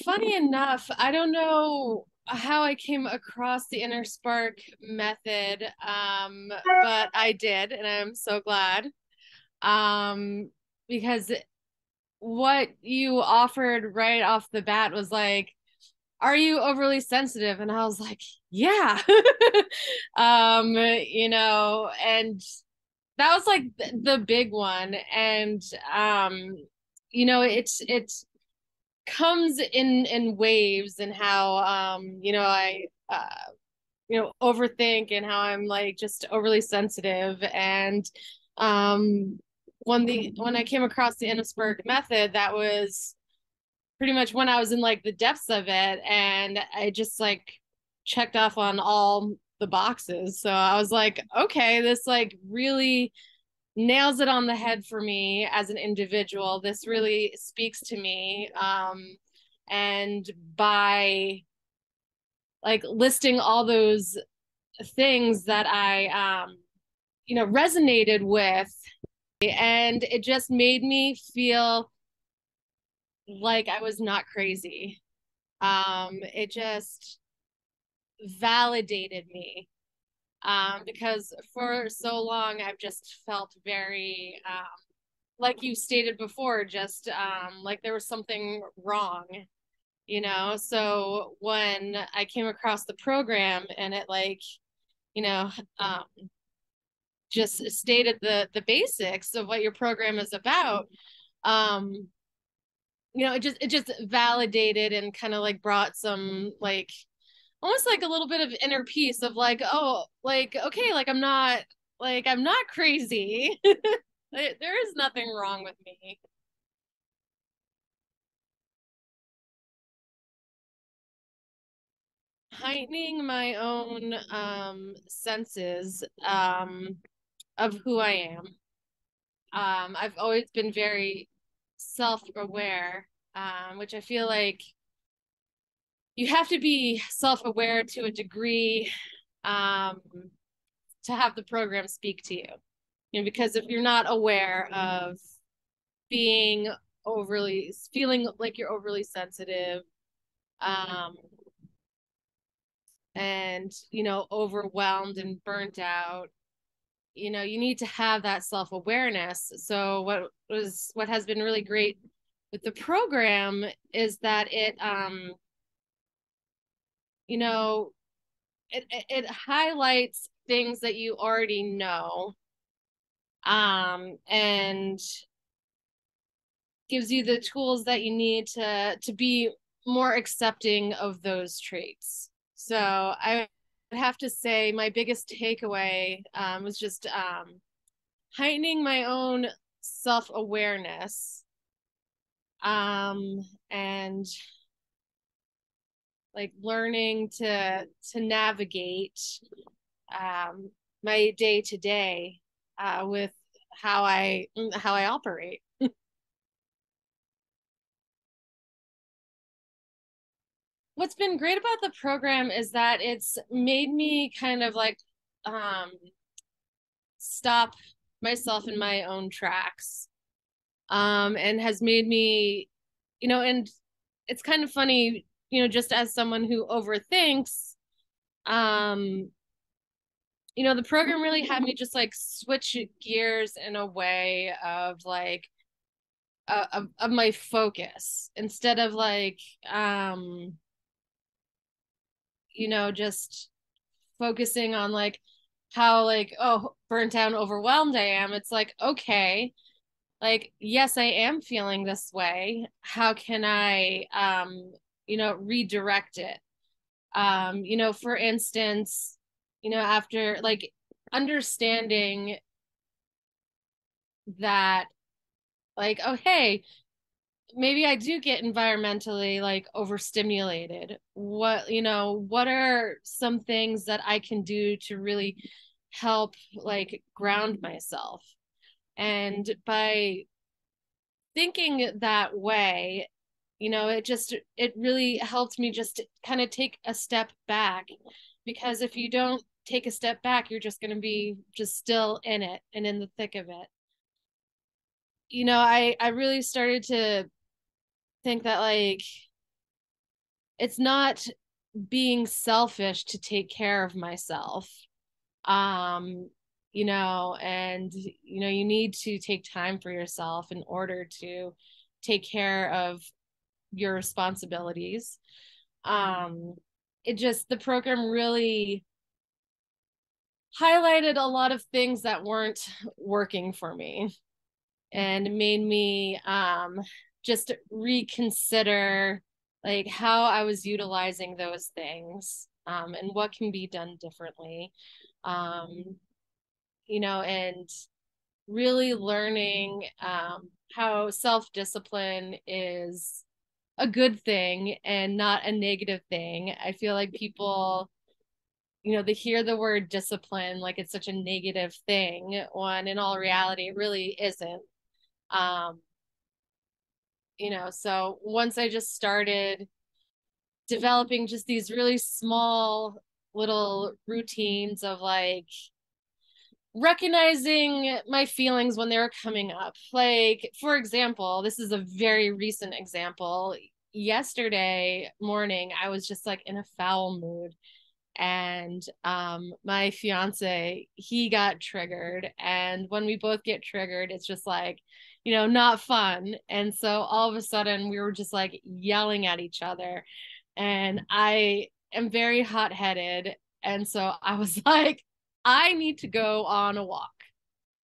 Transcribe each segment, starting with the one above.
Funny enough, I don't know how I came across the InnerSpark method, but I did, and I'm so glad. Um, because what you offered right off the bat was like, are you overly sensitive? And I was like, yeah. And that was like the big one. And it's comes in waves, and how I overthink, and how I'm like just overly sensitive. And um when I came across the Innisberg method, that was pretty much when I was in like the depths of it, and I just like checked off on all the boxes. So I was like, okay, this like really nails it on the head for me as an individual. This really speaks to me. And by like listing all those things that I resonated with, and it just made me feel like I was not crazy. It just validated me, because for so long I've just felt very, like you stated before, just like there was something wrong, So when I came across the program, and it like, you know, um, just stated the basics of what your program is about, um, it just validated and kind of like brought some like almost like a little bit of inner peace of like, oh, like, okay, like I'm not crazy. There is nothing wrong with me. Heightening my own senses of who I am. I've always been very self-aware, which I feel like you have to be self-aware to a degree, um, to have the program speak to you. Because if you're not aware of being overly feeling like you're overly sensitive, um, and overwhelmed and burnt out, you need to have that self-awareness. So what has been really great with the program is that you know it highlights things that you already know, and gives you the tools that you need to be more accepting of those traits. So I would have to say my biggest takeaway, was just heightening my own self-awareness, and like learning to navigate, um, my day to day, with how I operate. What's been great about the program is that it's made me kind of like, um, stop myself in my own tracks, and has made me, and it's kind of funny, just as someone who overthinks, um, the program really had me just like switch gears in a way of like, of my focus, instead of like, um, just focusing on like how like, oh, burnt out and overwhelmed I am. It's like, okay, like, yes, I am feeling this way. How can I, redirect it? For instance, after like understanding that, like, oh, hey, maybe I do get environmentally like overstimulated. What are some things that I can do to really help like ground myself? And by thinking that way, it really helped me just kind of take a step back, because if you don't take a step back, you're just going to be just still in it and in the thick of it. I really started to think that like it's not being selfish to take care of myself. um and you need to take time for yourself in order to take care of your responsibilities. It just, the program really highlighted a lot of things that weren't working for me and made me just reconsider like how I was utilizing those things, and what can be done differently. um, and really learning how self-discipline is a good thing and not a negative thing. I feel like people, they hear the word discipline like it's such a negative thing, when in all reality, it really isn't. Um, so once I just started developing just these really small little routines of like recognizing my feelings when they were coming up. Like, for example, this is a very recent example. Yesterday morning, I was just like in a foul mood, and my fiance, he got triggered, and when we both get triggered, it's just like, not fun. And so all of a sudden we were just like yelling at each other, and I am very hot-headed, and so I was like, I need to go on a walk.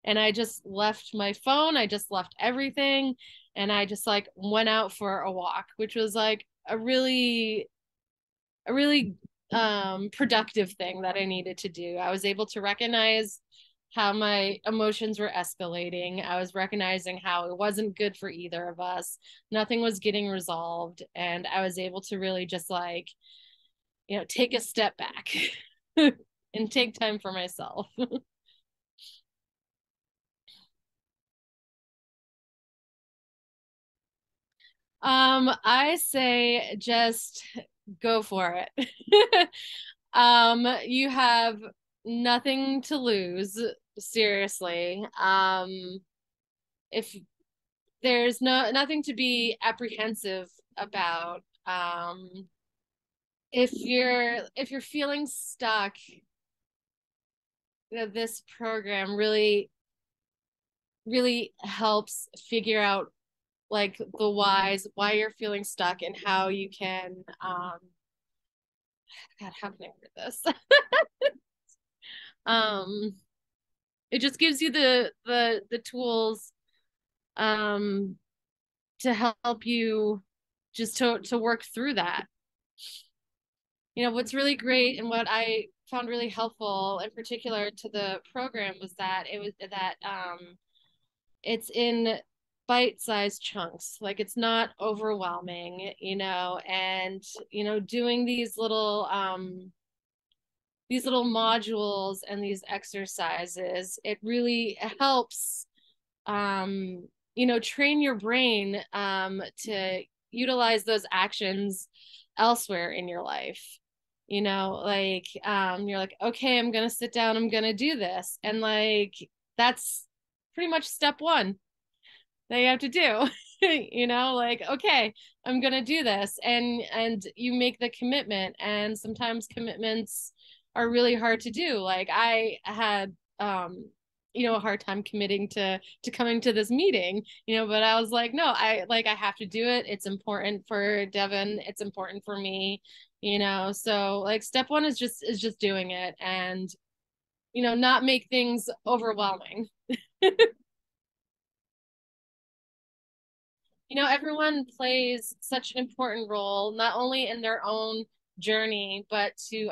And I just left my phone, I just left everything, and I just like went out for a walk, which was like a really productive thing that I needed to do. I was able to recognize how my emotions were escalating. I was recognizing how it wasn't good for either of us. Nothing was getting resolved. And I was able to really just like, take a step back and take time for myself. I say just go for it. You have nothing to lose, seriously. If there's nothing to be apprehensive about. If you're feeling stuck, this program really helps figure out like the why you're feeling stuck, and how you can God, how can I word this? um it just gives you the tools um to help you just to work through that. What's really great and what I found really helpful in particular to the program was that it's in bite-sized chunks. Like, it's not overwhelming, and doing these little modules and these exercises, it really helps train your brain to utilize those actions elsewhere in your life. Like, you're like, okay, I'm gonna sit down, I'm gonna do this, and like that's pretty much step one that you have to do. Like, okay, I'm gonna do this, and you make the commitment, and sometimes commitments are really hard to do. Like, I had a hard time committing to coming to this meeting, but I was like, no, I have to do it. It's important for Devin, it's important for me. So like step one is just doing it, and not make things overwhelming. Everyone plays such an important role, not only in their own journey, but to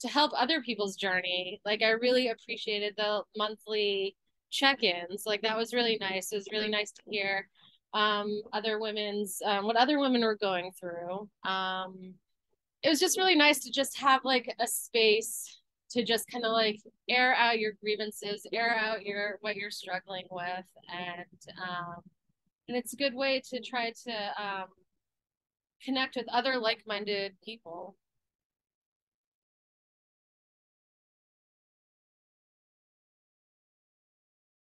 help other people's journey. Like, I really appreciated the monthly check-ins. Like, that was really nice. It was really nice to hear other women's what other women were going through. It was just really nice to just have like a space to just kind of like air out your grievances, air out what you're struggling with, and it's a good way to try to connect with other like-minded people.